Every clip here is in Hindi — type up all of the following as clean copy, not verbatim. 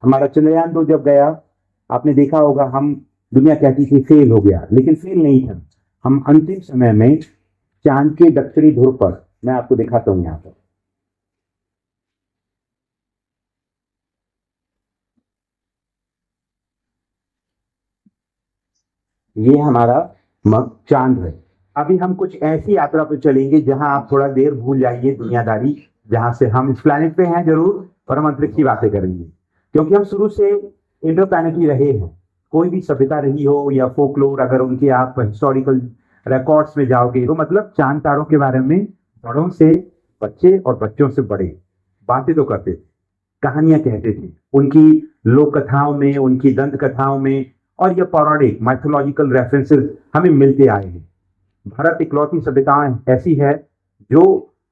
हमारा चंद्रयान 2 जब गया, आपने देखा होगा, हम दुनिया कहती थी फेल हो गया, लेकिन फेल नहीं था। हम अंतिम समय में चांद के दक्षिणी ध्रुव पर, मैं आपको दिखाता हूं यहाँ पर, ये हमारा चांद है। अभी हम कुछ ऐसी यात्रा पर चलेंगे जहां आप थोड़ा देर भूल जाइए दुनियादारी, जहां से हम इस प्लेनेट पे हैं जरूर, पर हम अंतरिक्ष की बातें करेंगे, क्योंकि हम शुरू से इंटरप्लैनेटरी रहे हैं। कोई भी सभ्यता रही हो या फोकलोर, अगर उनके आप हिस्टोरिकल रिकॉर्ड्स में जाओगे तो मतलब चांद तारों के बारे में बड़ों से बच्चे और बच्चों से बड़े बातें तो करते थे, कहानियां कहते थे, उनकी लोक कथाओं में, उनकी दंत कथाओं में, और ये पौराणिक माइथोलॉजिकल रेफरेंसेस हमें मिलते आए हैं। भारत इकलौती सभ्यता ऐसी है जो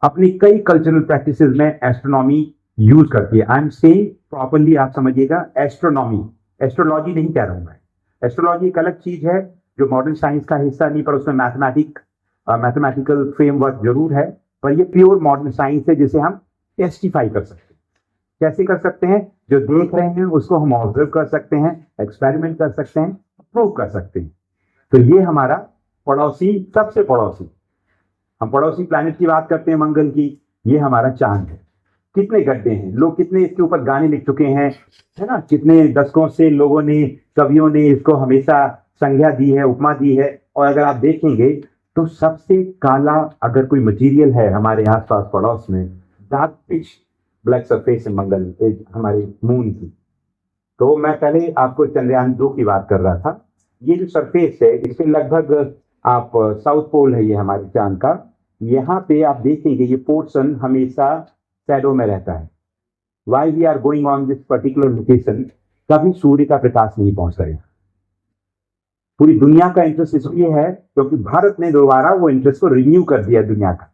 अपनी कई कल्चरल प्रैक्टिसेस में एस्ट्रोनॉमी यूज करती है। आई एम सेइंग प्रॉपरली, आप समझिएगा, एस्ट्रोनॉमी, एस्ट्रोलॉजी नहीं कह रहा हूं मैं। एस्ट्रोलॉजी एक अलग चीज है जो मॉडर्न साइंस का हिस्सा नहीं, पर उसमें मैथमेटिकल फ्रेमवर्क जरूर है, पर ये प्योर मॉडर्न साइंस है जिसे हम टेस्टिफाई कर सकते हैं। कैसे कर सकते हैं? जो देख रहे हैं उसको हम ऑब्जर्व कर सकते हैं, एक्सपेरिमेंट कर सकते हैं, प्रूव कर सकते हैं। तो ये हमारा पड़ोसी, सबसे पड़ोसी, हम पड़ोसी प्लैनेट की बात करते हैं मंगल की, ये हमारा चांद है। कितने गड्ढे हैं, लोग कितने इसके ऊपर गाने लिख चुके हैं, है ना, कितने दशकों से लोगों ने, कवियों ने इसको हमेशा संज्ञा दी है, उपमा दी है। और अगर आप देखेंगे तो सबसे काला अगर कोई मटेरियल है हमारे आसपास पड़ोस में, डार्क पिच ब्लैक सरफेस है मंगल, हमारे मून की। तो मैं पहले आपको चंद्रयान 2 की बात कर रहा था। ये जो सरफेस है इसके लगभग, आप साउथ पोल है ये हमारे चांद का, यहाँ पे आप देखेंगे ये पोर्शन हमेशा शैडो में रहता है। Why we are going on this particular location, कभी सूर्य का प्रकाश नहीं पहुंच रहा। पूरी दुनिया का इंटरेस्ट इसलिए है क्योंकि भारत ने दोबारा वो इंटरेस्ट को रिन्यू कर दिया दुनिया का।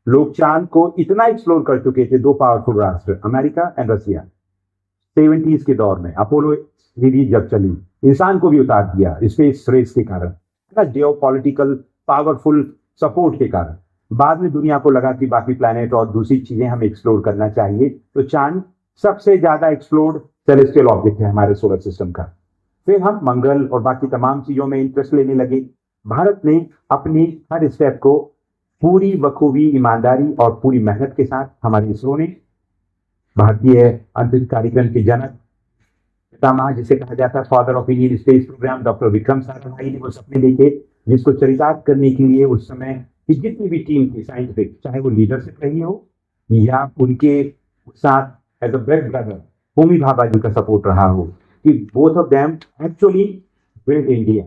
लोग चांद को इतना एक्सप्लोर कर चुके थे, दो पावरफुल राष्ट्र अमेरिका एंड रशिया, 70s के दौर में अपोलो सीरीज जब चली, इंसान को भी उतार दिया स्पेस रेस के कारण, जियो पॉलिटिकल पावरफुल सपोर्ट के कारण। बाद में दुनिया को लगा कि बाकी प्लैनेट और दूसरी चीजें हमें एक्सप्लोर करना चाहिए, तो चांद सबसे ज्यादा एक्सप्लोर्ड सेलेस्टियल ऑब्जेक्ट है हमारे सोलर सिस्टम का। फिर हम मंगल और बाकी तमाम चीजों में इंटरेस्ट लेने लगे। भारत ने अपनी हर स्टेप को पूरी बखूबी, ईमानदारी और पूरी मेहनत के साथ, हमारे इसरो ने, भारतीय अंतरिक्ष कार्यक्रम के जनक, पितामह जिसे कहा जाता है, father of Indian space programme, doctor Vikram Sarabhai ने वो सपने देखे जिसको चरितार्थ करने के लिए उस समय की जितनी भी टीम थी साइंटिफिक, चाहे वो लीडरशिप रही हो या उनके साथ as a bread brother Homi Bhabha ji का सपोर्ट रहा हो, कि both of them actually build India,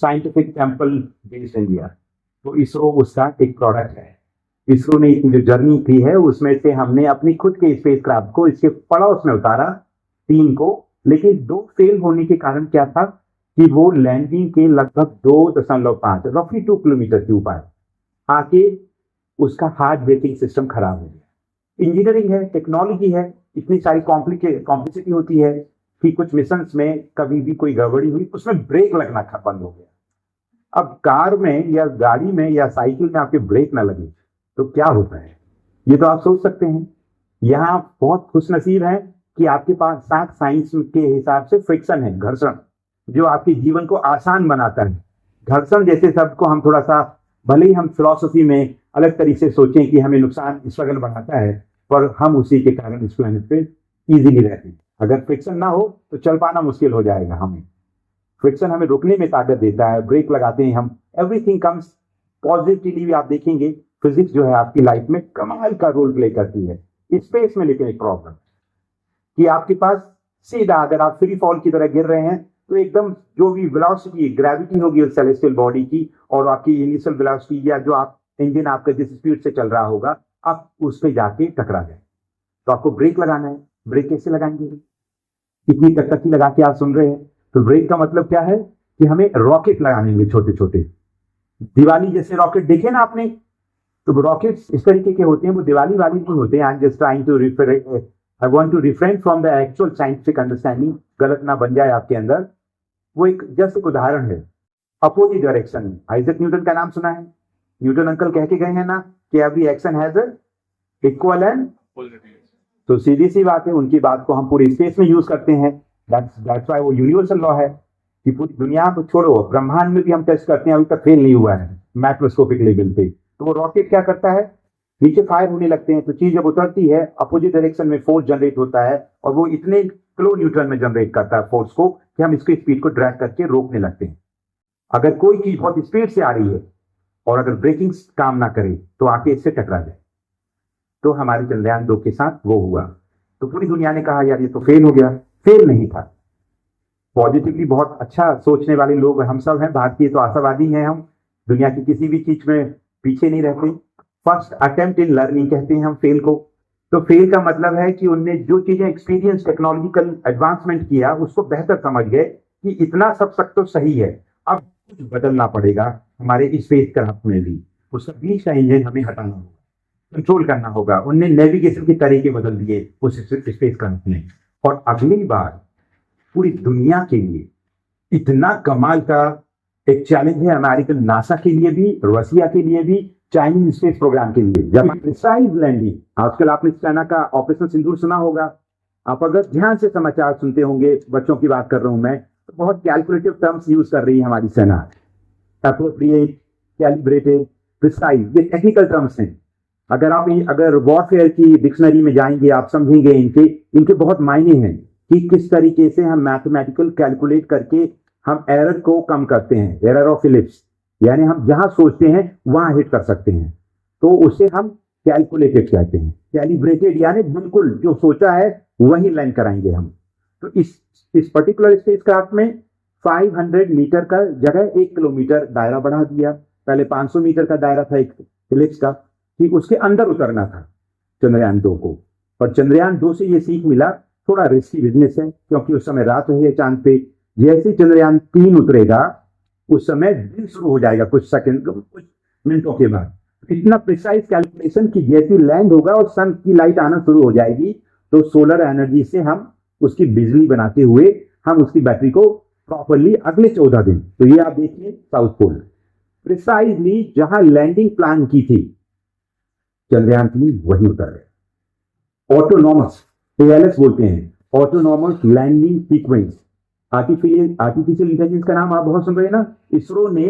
scientific temple based India. तो इसरो उसका एक प्रोडक्ट है। इसरो ने इतनी जो जर्नी की है उसमें से हमने अपनी खुद के स्पेसक्राफ्ट को इसके पड़ोस में उतारा, 3 को, लेकिन 2 फेल होने के कारण क्या था कि वो लैंडिंग के लगभग 2.5 रफली 2 किलोमीटर के ऊपर आके उसका हार्ट ब्रेकिंग सिस्टम खराब हो गया। इंजीनियरिंग है, टेक्नोलॉजी है, इतनी सारी कॉम्प्लिसिटी होती है कि कुछ मिशन में कभी भी कोई गड़बड़ी हुई, उसमें ब्रेक लगना बंद हो गया। अब कार में या गाड़ी में या साइकिल में आपके ब्रेक ना लगे तो क्या होता है, ये तो आप सोच सकते हैं। यहाँ बहुत खुशनसीब है कि आपके पास साथ साइंस के हिसाब से फ्रिक्शन है, घर्षण, जो आपके जीवन को आसान बनाता है। घर्षण जैसे शब्द को हम थोड़ा सा, भले ही हम फिलॉसफी में अलग तरीके से सोचें कि हमें नुकसान, स्ट्रगल बढ़ाता है, पर हम उसी के कारण इस प्लैनेट पे इजीली रहते हैं। अगर फ्रिक्शन ना हो तो चल पाना मुश्किल हो जाएगा। हमें फ्रिक्शन हमें रुकने में ताकत देता है, ब्रेक लगाते हैं हम, एवरीथिंग कम्स पॉजिटिवली। आप देखेंगे फिजिक्स जो है आपकी लाइफ में कमाल का रोल प्ले करती है। स्पेस में लेकिन एक प्रॉब्लम कि आपके पास सीधा, अगर आप फ्री फॉल की तरह गिर रहे हैं तो एकदम जो भी वेलोसिटी, ग्रेविटी होगी उस सेलेस्टियल बॉडी की, और आपकी इनिशियल वेलोसिटी या जो आप इंजन आपका जिस स्पीड से चल रहा होगा, आप उस पर जाके टकरा जाए। तो आपको ब्रेक लगाना है। ब्रेक कैसे लगाएंगे? इतनी टक्की लगा के आप सुन रहे हैं, तो ब्रेक का मतलब क्या है कि हमें रॉकेट लगाने होंगे, छोटे छोटे दिवाली जैसे रॉकेट देखे ना आपने, तो रॉकेट्स इस तरीके के होते हैं, वो दिवाली वाली नहीं होते हैं। I am just trying to I want to refrain from the actual scientific understanding, गलत ना बन जाए आपके अंदर। वो एक जस्ट एक उदाहरण है। अपोजिट डायरेक्शन में आइजैक न्यूटन का नाम सुना है? न्यूटन अंकल कह के गए हैं ना कि every action has equal and, तो सीधी सी बात है, उनकी बात को हम पूरे स्पेस में यूज करते हैं। दैट्स व्हाई वो यूनिवर्सल लॉ है कि पूरी दुनिया को छोड़ो, ब्रह्मांड में भी हम टेस्ट करते हैं, अभी तक फेल नहीं हुआ है मैक्रोस्कोपिक लेवल पे। तो वो रॉकेट क्या करता है, नीचे फायर होने लगते हैं, तो चीज जब उतरती है अपोजिट डायरेक्शन में फोर्स जनरेट होता है, और वो इतने किलो न्यूटन में जनरेट करता है फोर्स को कि हम इसकी स्पीड को ड्रैग करके रोकने लगते हैं। अगर कोई चीज बहुत स्पीड से आ रही है और अगर ब्रेकिंग काम ना करे तो आके इससे टकरा जाए। तो हमारे चंद्रयान 2 के साथ वो हुआ। तो पूरी दुनिया ने कहा यार ये तो फेल हो गया। फेल नहीं था, पॉजिटिवली बहुत अच्छा सोचने वाले लोग हम सब हैं, भारतीय तो आशावादी हैं हम, दुनिया की किसी भी चीज में पीछे नहीं रहते। फर्स्ट अटेम्प्ट इन लर्निंग कहते हैं हम फेल को। तो फेल का मतलब है कि उनने जो चीजें एक्सपीरियंस टेक्नोलॉजिकल एडवांसमेंट किया उसको बेहतर समझ गए कि इतना सब तो सही है, अब कुछ बदलना पड़ेगा हमारे स्पेस क्राफ्ट में भी, उसका बीच का इंजन हमें हटाना होगा, कंट्रोल करना होगा। उनने नेविगेशन के तरीके बदल दिए उस स्पेस क्राफ्ट में। और अगली बार पूरी दुनिया के लिए इतना कमाल का एक चैलेंज है, अमेरिकन नासा के लिए भी, रसिया के लिए भी, चाइनीज स्पेस प्रोग्राम के लिए, जब प्रिसाइज लैंडिंग। आजकल आपने चाइना का ऑपरेशन सिंदूर सुना होगा। आप अगर ध्यान से समाचार सुनते होंगे, बच्चों की बात कर रहा हूं मैं, तो बहुत कैलकुलेटिव टर्म्स यूज कर रही है हमारी सेना। एप्रोप्रिएट, कैलिब्रेटेड, प्रिसाइज, ये टेक्निकल टर्म्स हैं। अगर वॉरफेयर की डिक्शनरी में जाएंगे आप समझेंगे इनके बहुत मायने हैं कि किस तरीके से हम मैथमेटिकल कैलकुलेट करके हम एरर को कम करते हैं, एरर ऑफ इलिप्स, यानी हम जहां सोचते हैं वहां हिट कर सकते हैं, तो उसे हम कैलकुलेटेड कहते हैं। कैलिब्रेटेड यानी बिल्कुल जो सोचा है वही लैंड कराएंगे हम। तो इस पर्टिकुलर स्पेसक्राफ्ट में 500 मीटर का जगह 1 किलोमीटर दायरा बढ़ा दिया। पहले 500 मीटर का दायरा था एक इलिप्स का, कि उसके अंदर उतरना था चंद्रयान 2 को। पर चंद्रयान 2 से ये सीख मिला थोड़ा रिस्की बिजनेस है, क्योंकि उस समय रात हुई है चांद पे। जैसे चंद्रयान 3 उतरेगा उस समय दिन शुरू हो जाएगा, कुछ सेकंड, कुछ मिनटों के बाद। इतना प्रिसाइज कैलकुलेशन कि जैसे लैंड होगा और सन की लाइट आना शुरू हो जाएगी, तो सोलर एनर्जी से हम उसकी बिजली बनाते हुए हम उसकी बैटरी को प्रॉपरली अगले 14 दिन। तो ये आप देखिए साउथ पोल प्रिसाइजली जहां लैंडिंग प्लान की थी चंद्रयान 3 वही उतर गए। ऑटोनॉमस, एएलएस बोलते हैं, autonomous landing sequence. Artificial intelligence का नाम आप बहुत सुन रहे हैं ना। इसरो ने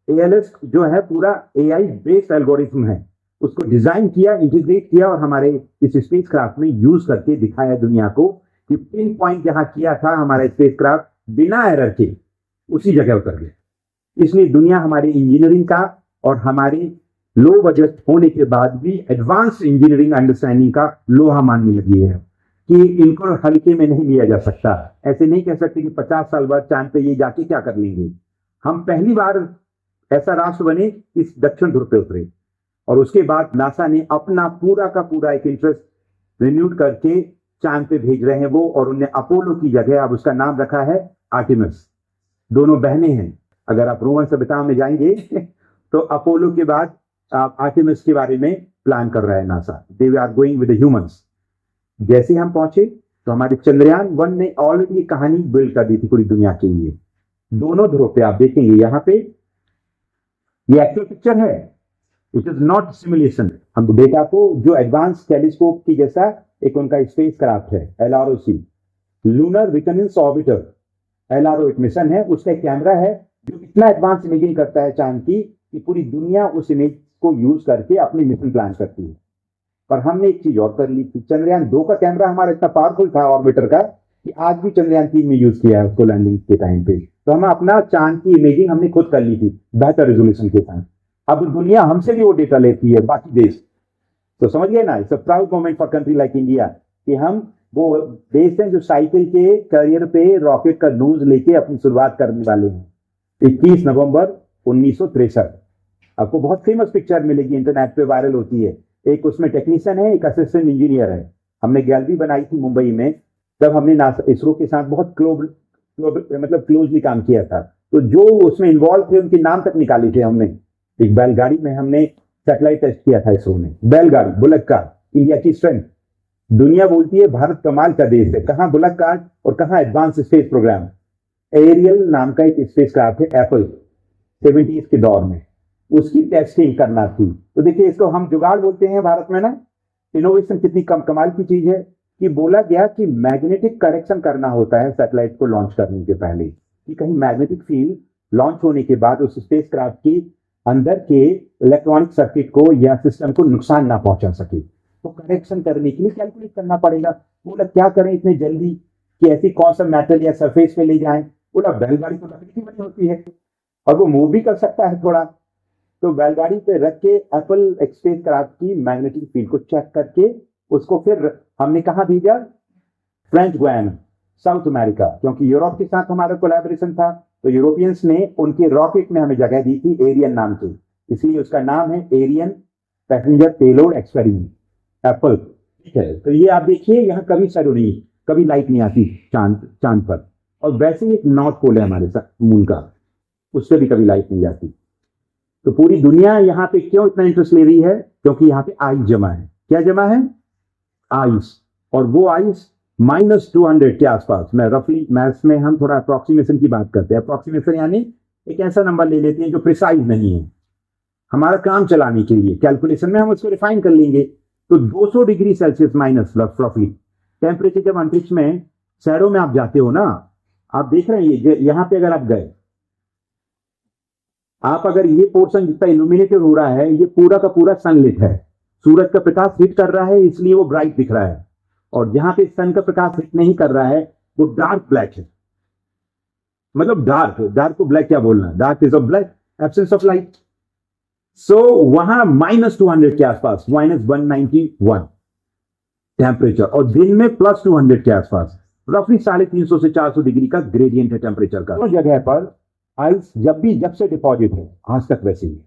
एएलएस जो है पूरा एआई बेस्ड एल्गोरिथम है, उसको डिजाइन किया, इंटीग्रेट किया और हमारे इस स्पेसक्राफ्ट में यूज करके दिखाया दुनिया को कि पिन पॉइंट जहां किया था हमारा स्पेसक्राफ्ट बिना एरर के उसी जगह उतर गया। इसलिए दुनिया हमारे इंजीनियरिंग का और हमारे लो बजट होने के बाद भी एडवांस इंजीनियरिंग अंडरस्टैंडिंग का लोहा मानने लगी है कि इनको हल्के में नहीं लिया जा सकता। ऐसे नहीं कह सकते कि 50 साल बाद चांद पे ये जाके क्या कर लेंगे। हम पहली बार ऐसा राष्ट्र बने इस दक्षिण ध्रुव पे उतरे, और उसके बाद नासा ने अपना पूरा का पूरा एक इंटरेस्ट रिन्यूड करके चांद पे भेज रहे हैं वो, और उनने अपोलो की जगह अब उसका नाम रखा है आर्टेमिस। दोनों बहनें हैं। अगर आप रोमन सभ्यता में जाएंगे तो अपोलो के बाद आप आर्टेमिस के बारे में प्लान कर रहा है NASA. They are going with the humans. जैसे हम पहुंचे तो हमारे चंद्रयान 1 ने ऑलरेडी कहानी बिल्ड कर दी थी पूरी दुनिया के लिए। दोनों ध्रुव पे आप देखेंगे, यहाँ पे ये एक्चुअल पिक्चर है, इट इज नॉट सिमुलेशन। हम डेटा को जो एडवांस टेलीस्कोप की जैसा एक उनका स्पेस क्राफ्ट है LROC, लूनर रिकनेंस ऑर्बिटर, LRO एक मिशन है, उसका एक कैमरा है जो इतना एडवांस इमेजिंग करता है चांद की कि पूरी दुनिया उस इमेज को यूज करके अपनी मिशन प्लान करती है। पर हमने एक चीज और कर ली थी, चंद्रयान 2 का कैमरा हमारा इतना पावरफुल था ऑर्बिटर का कि आज भी चंद्रयान 3 में यूज किया है उसको लैंडिंग के टाइम पे। तो हम अपना चांद की इमेजिंग हमने खुद कर ली थी बेहतर रेजोल्यूशन के साथ। अब दुनिया हमसे भी वो डेटा लेती है, बाकी देश। तो समझ गए ना, it's a proud moment for country like India कि हम वो देश हैं जो साइकिल के करियर पे रॉकेट का नूज लेके अपनी शुरुआत करने वाले हैं। 21 नवंबर 1963। आपको बहुत फेमस पिक्चर मिलेगी, इंटरनेट पे वायरल होती है। एक उसमें टेक्नीशियन है, एक असिस्टेंट इंजीनियर है। हमने गैलरी बनाई थी मुंबई में, तब हमने इसरो के साथ बहुत क्लोजली काम किया था। तो जो उसमें इन्वॉल्व थे उनके नाम तक निकाले थे हमने। एक बैलगाड़ी में हमने सैटेलाइट टेस्ट किया था इसरो ने। बैलगाड़ी, बुलेट कार, इंडिया की स्ट्रेंथ। दुनिया बोलती है भारत कमाल का देश है, कहाँ बुलेट कार और कहाँ एडवांस स्पेस प्रोग्राम। एरियल नाम का एक स्पेस क्राफ्ट है एप्पल 70s के दौर में, उसकी टेस्टिंग करना थी। तो देखिए इसको हम जुगाड़ बोलते हैं भारत में ना। इनोवेशन कितनी कमाल की चीज है। कि बोला गया कि मैग्नेटिक करेक्शन करना होता है सैटेलाइट को लॉन्च करने के पहले, कि कहीं मैग्नेटिक फील्ड लॉन्च होने के बाद उस स्पेसक्राफ्ट के अंदर के इलेक्ट्रॉनिक सर्किट को या सिस्टम को नुकसान ना पहुंचा सके। तो करेक्शन करने के लिए कैलकुलेट करना पड़ेगा। बोला क्या करें इतने जल्दी कि ऐसी कौन सा मेटल या सरफेस पे ले जाएं। बोला बैलगाड़ी तो लकड़ी की बनी होती है और वो मूव भी कर सकता है थोड़ा, तो बैलगाड़ी पे रख के एप्पल स्पेसक्राफ्ट की मैग्नेटिक फील्ड को चेक करके उसको फिर हमने कहा भेजा, फ्रेंच गुयाना, साउथ अमेरिका, क्योंकि यूरोप के साथ हमारा कोलैबोरेशन था। तो यूरोपियंस ने उनके रॉकेट में हमें जगह दी थी एरियन नाम से, इसलिए उसका नाम है Ariane passenger payload experiment APPLE. ठीक है, तो ये आप देखिए यहाँ कभी शैडो नहीं, कभी लाइट नहीं आती चांद पर, और वैसे ही एक नॉर्थ पोल है हमारे साथ मून का, उससे भी कभी लाइट नहीं जाती। तो पूरी दुनिया यहाँ पे क्यों इतना इंटरेस्ट ले रही है? क्योंकि यहाँ पे आइस जमा है। क्या जमा है? आइस। और वो आइस -200 के आसपास, मैं रफली मैथ्स में हम थोड़ा अप्रोक्सीमेशन की बात करते हैं। अप्रोक्सीमेशन यानी एक ऐसा नंबर ले लेते हैं जो प्रिसाइज नहीं है, हमारा काम चलाने के लिए कैलकुलेशन में हम उसको रिफाइन कर लेंगे। तो 200 डिग्री सेल्सियस माइनस रफली टेम्परेचर जब अंतरिक्ष में शहरों में आप जाते हो ना, आप देख रहे हैं यहाँ पे अगर आप गए, आप अगर ये पोर्शन जितना इल्यूमिनेटेड हो रहा है ये पूरा का पूरा सनलिट है, सूरज का प्रकाश हिट कर रहा है इसलिए वो ब्राइट दिख रहा है, और जहां पे सन का प्रकाश हिट नहीं कर रहा है वो डार्क ब्लैक है। मतलब डार्क को ब्लैक क्या बोलना, dark is a black, absence of light. So वहां -200 के आसपास, -191 टेम्परेचर, और दिन में +200 के आसपास, रफली 350 से 400 डिग्री का ग्रेडियंट है टेम्परेचर का। तो जगह पर आइस जब से डिपॉजिट है आज तक वैसे ही।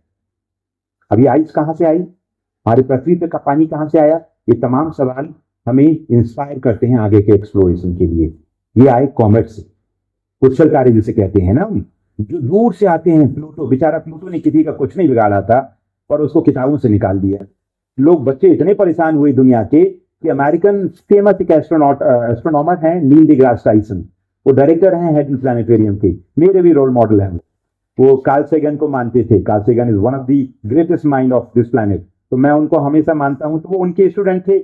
अभी आइस कहां से आई, हमारे पृथ्वी पे का पानी कहां से आया, ये तमाम सवाल हमें इंस्पायर करते हैं आगे के एक्सप्लोरेशन के लिए। ये आए कॉमेट से, पुच्छल तारे जिसे कहते हैं ना, जो दूर से आते हैं। प्लूटो, बेचारा प्लूटो ने किसी का कुछ नहीं बिगाड़ा था, पर उसको किताबों से निकाल दिया। लोग बच्चे इतने परेशान हुए दुनिया के कि अमेरिकन फेमस एक एस्ट्रोनॉमर हैं नील डिग्रास टाइसन, वो डायरेक्टर हैं हेडन प्लानिटेरियम के, मेरे भी रोल मॉडल हैं। वो कार्ल सेगन को मानते थे, Carl Sagan is one of the greatest mind of this planet, तो मैं उनको हमेशा मानता हूं। तो वो उनके स्टूडेंट थे,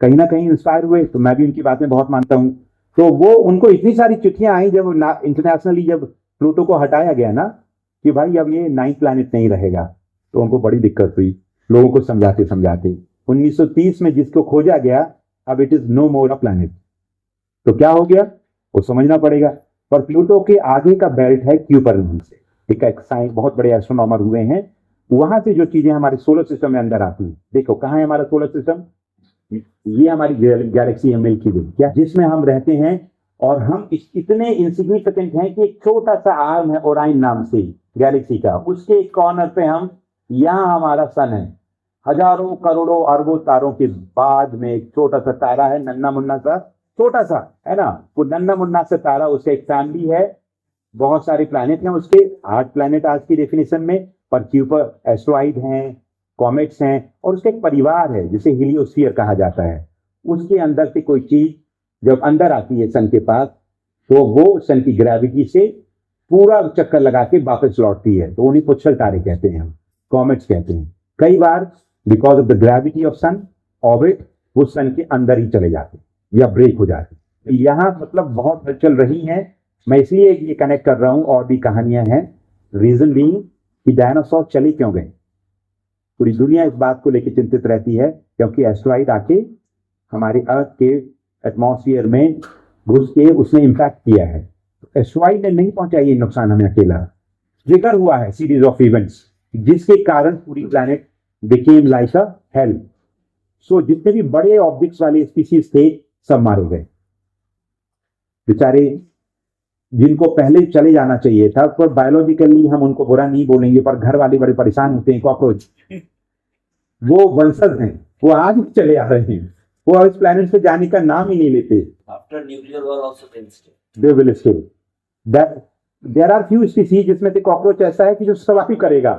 कहीं ना कहीं इंस्पायर हुए, तो मैं भी उनकी बातें बहुत मानता हूं। तो वो उनको इतनी सारी चिट्ठियां आई जब इंटरनेशनली जब प्लूटो को हटाया गया ना कि भाई अब ये 9th प्लैनेट नहीं रहेगा, तो उनको बड़ी दिक्कत हुई लोगों को समझाते समझाते। 1930 में जिसको खोजा गया, अब it is no more a planet. तो क्या हो गया वो समझना पड़ेगा। पर प्लूटो के आगे का बेल्ट है क्यूपर से, एक साइंस बहुत बड़े एस्ट्रोनॉमर हुए हैं, वहां से जो चीजें हमारे सोलर सिस्टम में अंदर आती हैं। देखो कहाँ है हमारा सोलर सिस्टम, ये हमारी गैलेक्सी है मिल्की वे, क्या जिसमें हम रहते हैं। और हम इतने इंसिग्निफिकेंट हैं कि एक छोटा सा आर्म है ओराइन नाम से गैलेक्सी का, उसके एक कॉर्नर पे हम, यहाँ हमारा सन है। हजारों करोड़ों अरबों तारों के बाद में एक छोटा सा तारा है, नन्ना मुन्ना सा, छोटा सा है ना, वो नन्ना मुन्ना सा तारा, उसका एक फैमिली है, बहुत सारे प्लैनेट हैं उसके, 8 प्लैनेट आज की डेफिनेशन में, पर क्यूपर एस्ट्रॉइड हैं, कॉमेट्स हैं, और उसका एक परिवार है जिसे हीलियोस्फीयर कहा जाता है। उसके अंदर से कोई चीज जब अंदर आती है सन के पास, तो वो सन की ग्रेविटी से पूरा चक्कर लगा के वापस लौटती है, तो उन्हें पुच्छल तारे कहते हैं, हम कॉमेट्स कहते हैं। कई बार because of the gravity of sun orbit वो सन के अंदर ही चले जाते या ब्रेक हो जाते। यहाँ मतलब बहुत चल रही हैं, मैं इसलिए ये कनेक्ट कर रहा हूं, और भी कहानियां हैं। रीजन बीइंग कि डायनासोर चले क्यों गए, पूरी दुनिया इस बात को लेकर चिंतित रहती है, क्योंकि एस्ट्रॉइड आके हमारे अर्थ के एटमॉस्फेयर में घुस के उसने इंपैक्ट किया है। एस्ट्रॉइड ने नहीं पहुंचा ये नुकसान हमें अकेला, ट्रिगर हुआ है सीरीज ऑफ इवेंट्स, जिसके कारण पूरी planet became like a hell. So जितने भी बड़े ऑब्जेक्ट्स वाले स्पीसीज थे सब मारे गए, बेचारे जिनको पहले चले जाना चाहिए था। पर बायोलॉजिकली हम उनको बुरा नहीं बोलेंगे, पर घर वाले बड़े परेशान होते हैं। कॉकरोच वो वंशज हैं, वो आज भी चले आ रहे हैं, वो इस प्लैनेट से जाने का नाम ही नहीं लेते। After nuclear war also they'll stay. They will stay. There are few species जिसमें से कॉकरोच ऐसा है कि जो सर्वाइव करेगा।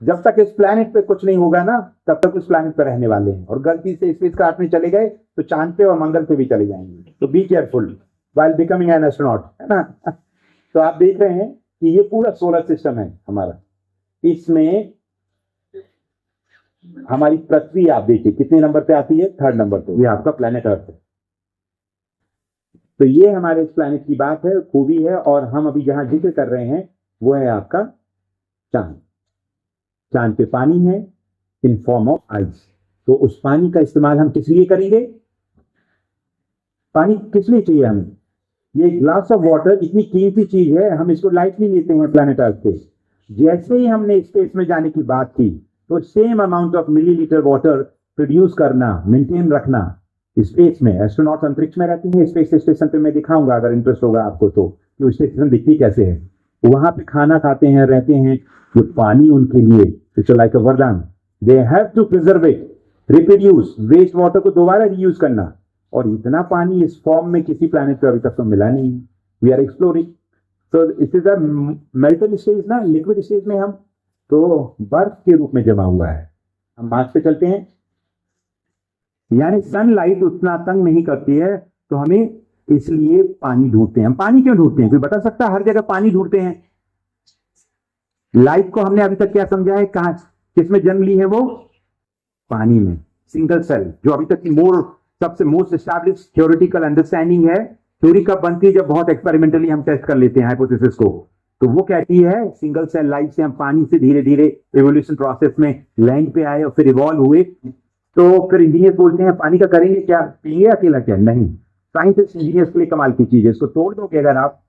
जब तक इस प्लैनेट पे कुछ नहीं होगा ना, तब तक उस प्लैनेट पे रहने वाले हैं, और गलती से स्पेसक्राफ्ट में चले गए तो चांद पे और मंगल पे भी चले जाएंगे। तो be careful while becoming an astronaut, है ना। तो आप देख रहे हैं कि ये पूरा सोलर सिस्टम है हमारा, इसमें हमारी पृथ्वी आप देखिए कितने नंबर पे आती है, 3rd नंबर पे, ये आपका प्लैनेट अर्थ है। तो ये हमारे इस प्लैनेट की बात है, खूबी है। और हम अभी जहां जिक्र कर रहे हैं वो है आपका चांद। चांद पे पानी है इन फॉर्म ऑफ आइस। तो उस पानी का इस्तेमाल हम किस लिए करेंगे? पानी किस लिए चाहिए हमें? ये ग्लास ऑफ वाटर इतनी कीमती चीज है, हम इसको लाइटली लेते हैं प्लैनेट अर्थ पे। जैसे ही हमने स्पेस में जाने की बात की तो same amount of millilitre water produce करना, मेंटेन रखना स्पेस में। एस्ट्रोनॉट अंतरिक्ष में रहते हैं, स्पेस स्टेशन पे मैं दिखाऊंगा अगर इंटरेस्ट होगा आपको तो, कि वो स्टेशन दिखती कैसे है। वहां पे खाना खाते हैं, रहते हैं। ये पानी उनके लिए इट्स लाइक अ वरदान। They have to preserve it, reproduce, waste water को दोबारा रीयूज करना। और इतना पानी इस फॉर्म में किसी प्लैनेट पे अभी तक तो मिला नहीं। We are exploring. तो it is a molten stage ना, लिक्विड स्टेज में हम तो बर्फ के रूप में जमा हुआ है। हम मार्स पे चलते हैं, यानी सनलाइट उतना तंग नहीं करती है, तो हमें इसलिए पानी ढूंढते हैं। हम पानी क्यों ढूंढते हैं? कोई बता सकता है? हर जगह पानी ढूंढते हैं। लाइफ को हमने अभी तक क्या समझा है? कहां, किसमें जन्म ली है वो? पानी में। सिंगल सेल, जो अभी तक की सबसे मोस्ट एस्टैब्लिश थ्योरेटिकल अंडरस्टैंडिंग है। थ्योरी कब बनती है? जब बहुत एक्सपेरिमेंटली हम टेस्ट कर लेते हैं हाइपोथेसिस को। तो वो कहती है सिंगल सेल लाइफ से हम पानी से धीरे धीरे एवोल्यूशन प्रोसेस में लैंड पे आए और फिर इवॉल्व हुए। तो फिर इंजीनियर बोलते हैं पानी का करेंगे क्या? पिएंगे अकेला क्या? नहीं। साइंटिस्ट इंजीनियर्स के लिए कमाल की चीज है। इसको तोड़ दोगे अगर आप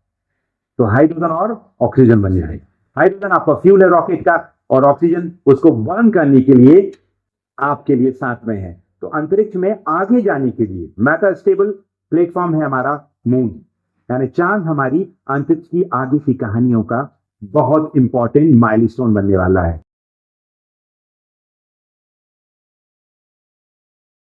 तो हाइड्रोजन और ऑक्सीजन बन जाए। हाइड्रोजन आपका फ्यूल है रॉकेट का, और ऑक्सीजन उसको बर्न करने के लिए आपके लिए साथ में है। तो अंतरिक्ष में आगे जाने के लिए मेटा स्टेबल प्लेटफॉर्म है हमारा मून, यानी चांद हमारी अंतरिक्ष की आगे की कहानियों का बहुत इंपॉर्टेंट माइलस्टोन बनने वाला है।